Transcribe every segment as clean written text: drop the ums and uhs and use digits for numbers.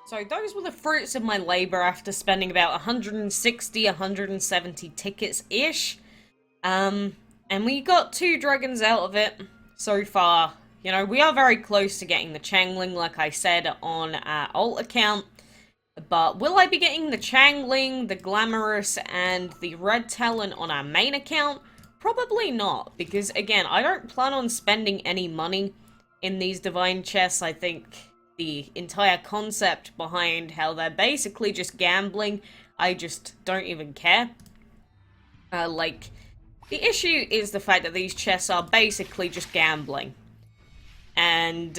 So those were the fruits of my labor after spending about 160, 170 tickets-ish. And we got 2 dragons out of it so far. You know, we are very close to getting the Chang'e, like I said, on our alt account. But will I be getting the Chang'e, the Glamorous, and the Red Talent on our main account? Probably not, because again, I don't plan on spending any money in these divine chests. I think the entire concept behind how they're basically just gambling, I just don't even care. Like, the issue is the fact that these chests are basically just gambling. And,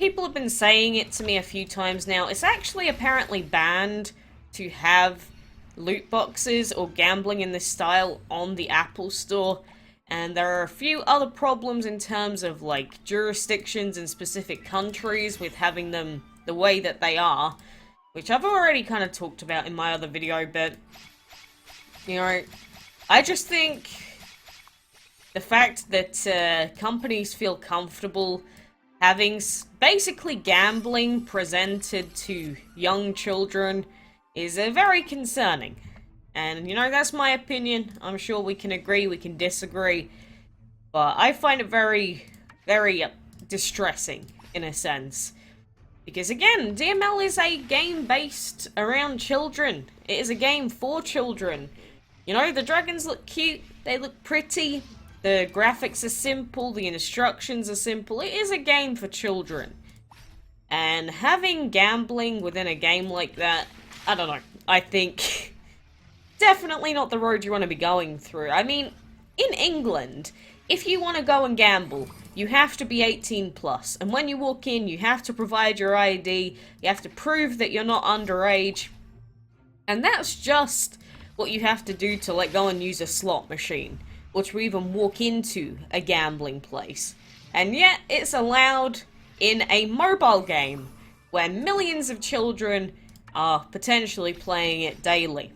people have been saying it to me a few times now. It's actually apparently banned to have loot boxes or gambling in this style on the Apple Store. And there are a few other problems in terms of, like, jurisdictions in specific countries with having them the way that they are. Which I've already kind of talked about in my other video, but, you know, I just think the fact that companies feel comfortable having basically gambling presented to young children is very concerning. And, you know, that's my opinion. I'm sure we can agree, we can disagree. But I find it very, very distressing, in a sense. Because, again, DML is a game based around children. It is a game for children. You know, the dragons look cute, they look pretty, the graphics are simple, the instructions are simple. It is a game for children. And having gambling within a game like that, I don't know. I think definitely not the road you want to be going through. I mean, in England, if you want to go and gamble, you have to be 18 plus. And when you walk in, you have to provide your ID. You have to prove that you're not underage. And that's just what you have to do to, like, go and use a slot machine, or to even walk into a gambling place. And yet, it's allowed in a mobile game, where millions of children are potentially playing it daily.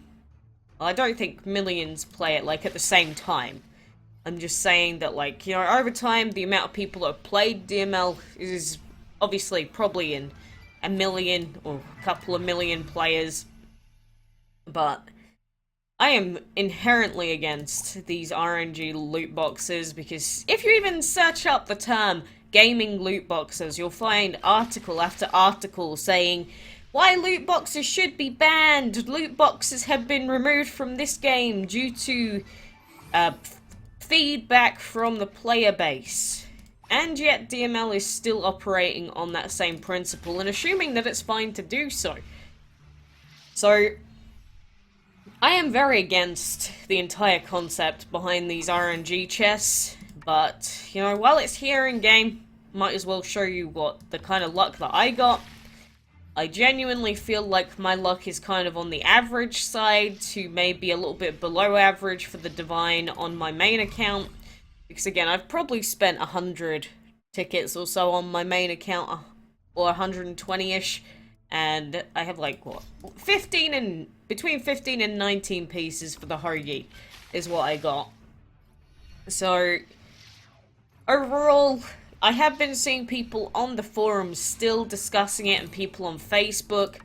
Well, I don't think millions play it, like, at the same time. I'm just saying that, like, you know, over time, the amount of people that have played DML is obviously probably in a million, or a couple of million players. But I am inherently against these RNG loot boxes, because if you even search up the term gaming loot boxes, you'll find article after article saying why loot boxes should be banned. Loot boxes have been removed from this game due to feedback from the player base. And yet DML is still operating on that same principle and assuming that it's fine to do so. So I am very against the entire concept behind these RNG chests, but, you know, while it's here in game, might as well show you what the kind of luck that I got. I genuinely feel like my luck is kind of on the average side to maybe a little bit below average for the Divine on my main account, because again, I've probably spent 100 tickets or so on my main account, or 120-ish, and I have, like, what, between 15 and 19 pieces for the Hou Yi is what I got. So, overall, I have been seeing people on the forums still discussing it, and people on Facebook.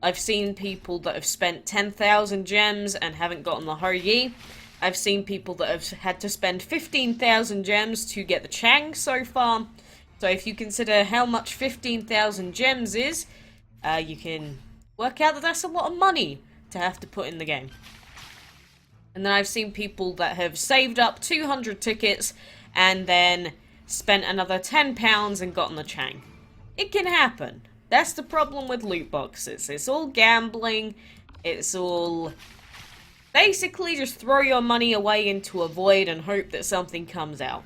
I've seen people that have spent 10,000 gems and haven't gotten the Hou Yi. I've seen people that have had to spend 15,000 gems to get the Chang'e so far. So if you consider how much 15,000 gems is, you can work out that that's a lot of money to have to put in the game. And then I've seen people that have saved up 200 tickets and then spent another £10 and gotten the Chang'e. It can happen. That's the problem with loot boxes. It's all gambling. It's all basically just throw your money away into a void and hope that something comes out.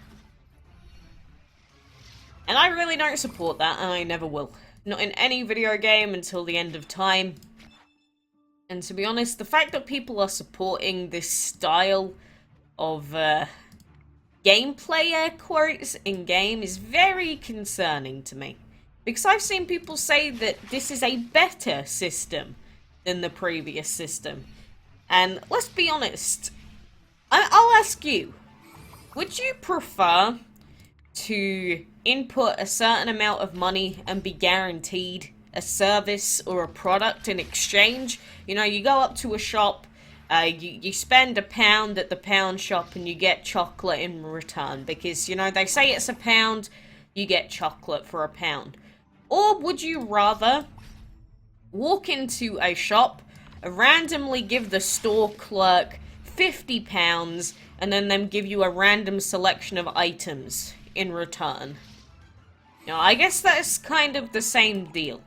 And I really don't support that, and I never will. Not in any video game until the end of time. And to be honest, the fact that people are supporting this style of gameplay, air quotes, in-game is very concerning to me. Because I've seen people say that this is a better system than the previous system. And let's be honest, I'll ask you, would you prefer to input a certain amount of money and be guaranteed a service or a product in exchange. You know, you go up to a shop, you spend £1 at the pound shop and you get chocolate in return because, you know, they say it's £1, you get chocolate for £1. Or would you rather walk into a shop, randomly give the store clerk £50 and then them give you a random selection of items in return? You know, I guess that's kind of the same deal.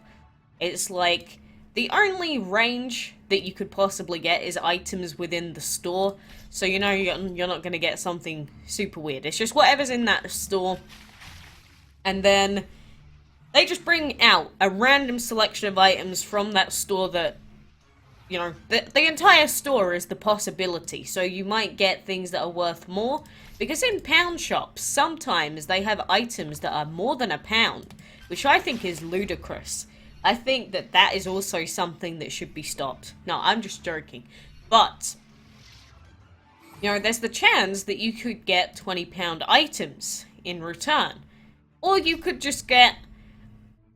It's like, the only range that you could possibly get is items within the store. So, you know, you're not going to get something super weird. It's just whatever's in that store. And then they just bring out a random selection of items from that store that, you know, the entire store is the possibility. So you might get things that are worth more. Because in pound shops, sometimes they have items that are more than £1, which I think is ludicrous. I think that that is also something that should be stopped. No, I'm just joking. But, you know, there's the chance that you could get £20 items in return. Or you could just get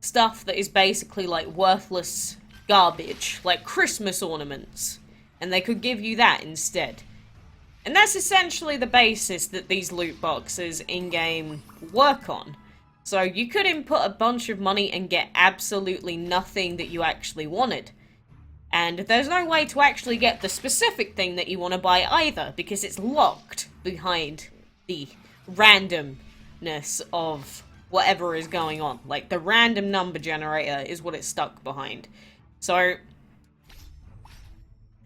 stuff that is basically like worthless garbage, like Christmas ornaments. And they could give you that instead. And that's essentially the basis that these loot boxes in-game work on. So you could input a bunch of money and get absolutely nothing that you actually wanted. And there's no way to actually get the specific thing that you want to buy either, because it's locked behind the randomness of whatever is going on. Like, the random number generator is what it's stuck behind. So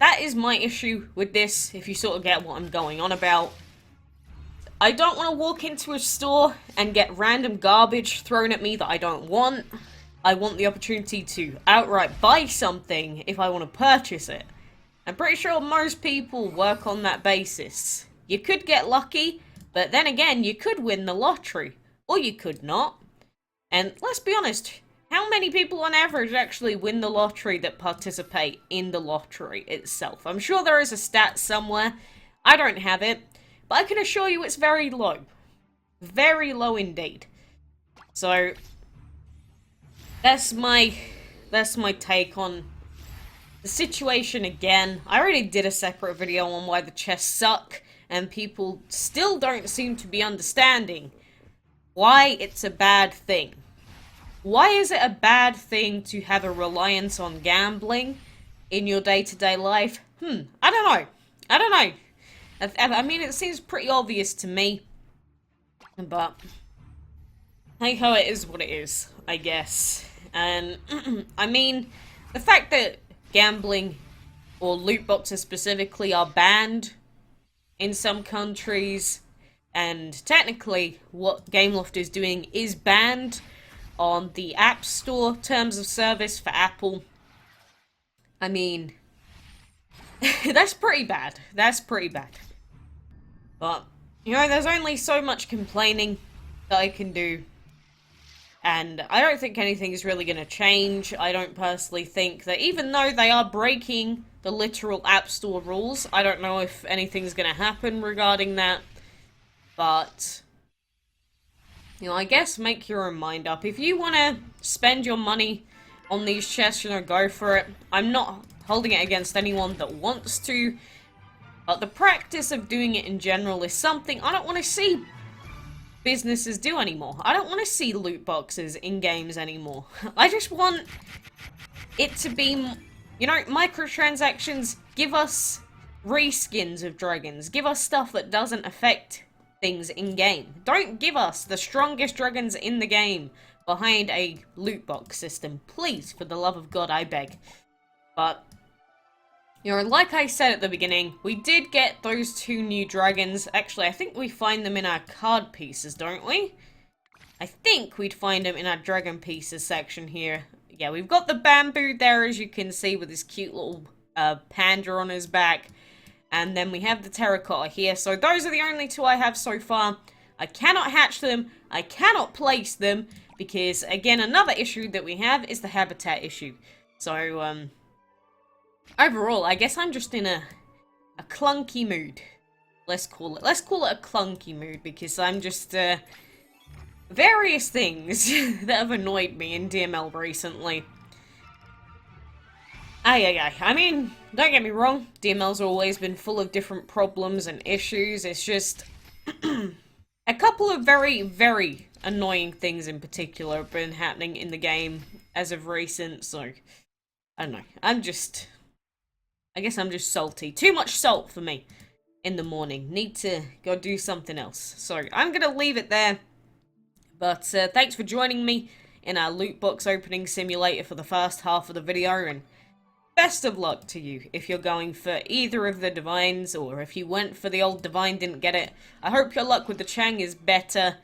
that is my issue with this, if you sort of get what I'm going on about. I don't want to walk into a store and get random garbage thrown at me that I don't want. I want the opportunity to outright buy something if I want to purchase it. I'm pretty sure most people work on that basis. You could get lucky, but then again, you could win the lottery. Or you could not. And let's be honest, how many people on average actually win the lottery that participate in the lottery itself? I'm sure there is a stat somewhere. I don't have it. But I can assure you it's very low. Very low indeed. So that's my take on the situation again. I already did a separate video on why the chests suck, and people still don't seem to be understanding why it's a bad thing. Why is it a bad thing to have a reliance on gambling in your day-to-day life? I don't know. I don't know. I mean, it seems pretty obvious to me, but hey ho, it is what it is, I guess. And, I mean, the fact that gambling, or loot boxes specifically, are banned in some countries, and technically what Gameloft is doing is banned on the App Store terms of service for Apple. I mean, that's pretty bad. That's pretty bad. But, you know, there's only so much complaining that I can do. And I don't think anything is really going to change. I don't personally think that, even though they are breaking the literal App Store rules, I don't know if anything's going to happen regarding that. But, you know, I guess make your own mind up. If you want to spend your money on these chests, you know, go for it. I'm not holding it against anyone that wants to. But the practice of doing it in general is something I don't want to see businesses do anymore. I don't want to see loot boxes in games anymore. I just want it to be, you know, microtransactions. Give us reskins of dragons. Give us stuff that doesn't affect things in-game. Don't give us the strongest dragons in the game behind a loot box system. Please, for the love of God, I beg. But, you know, like I said at the beginning, we did get those 2 new dragons. Actually, I think we find them in our card pieces, don't we? I think we'd find them in our dragon pieces section here. Yeah, we've got the bamboo there, as you can see, with his cute little panda on his back. And then we have the terracotta here. So those are the only 2 I have so far. I cannot hatch them. I cannot place them. Because, again, another issue that we have is the habitat issue. So, overall, I guess I'm just in a clunky mood. Let's call it a clunky mood, because I'm just, various things that have annoyed me in DML recently. Aye, aye, aye. I mean, don't get me wrong, DML's always been full of different problems and issues. It's just a couple of very, very annoying things in particular have been happening in the game as of recent, so I don't know. I guess I'm just salty. Too much salt for me in the morning. Need to go do something else. So I'm gonna leave it there. But thanks for joining me in our loot box opening simulator for the first half of the video, and best of luck to you if you're going for either of the divines, or if you went for the old divine, didn't get it. I hope your luck with the Chang'e is better.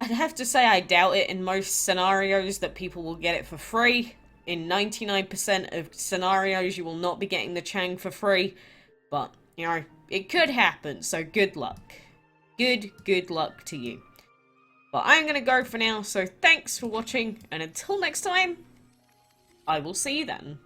I'd have to say I doubt it in most scenarios that people will get it for free. In 99% of scenarios, you will not be getting the Chang'e for free. But, you know, it could happen, so good luck. Good luck to you. But I'm gonna go for now, so thanks for watching, and until next time, I will see you then.